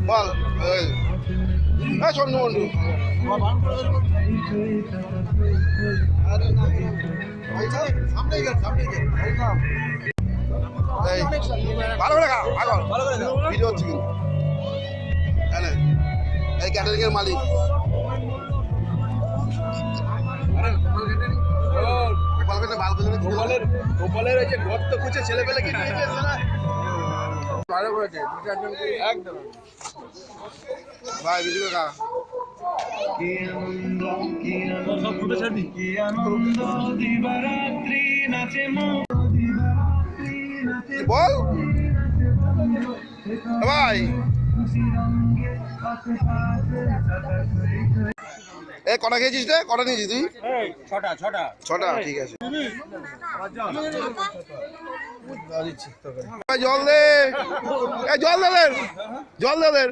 বল চন্দ্র বন্ধু ভালো করে খা ভিডিও হচ্ছে কিন্তু এই ক্যাটারিং এর মালিক গোপালের ওই যে গর্ত খুঁজে ছেলে পেলে কি ভালো করেছে একদম ভাই ভিডিও খা বল ভাই এ কটা খেয়েছিস রে কটা নিয়েছিস তুই ছটা ঠিক আছে জল দে জল দে জল দে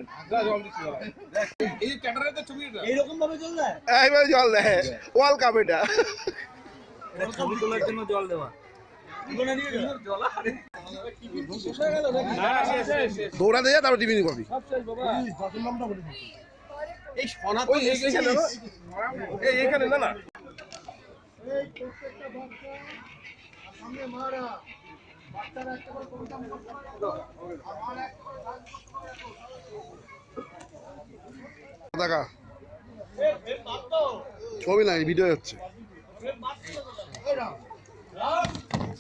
এইভাবে জল দে ওয়ার্ল্ড কাপ এটা ছবি তোলার জন্য জল দেওয়া দৌড়াতে যা তারপর টিফিন করবি এখানে না দেখা ছবি নাই ভিডিও হচ্ছে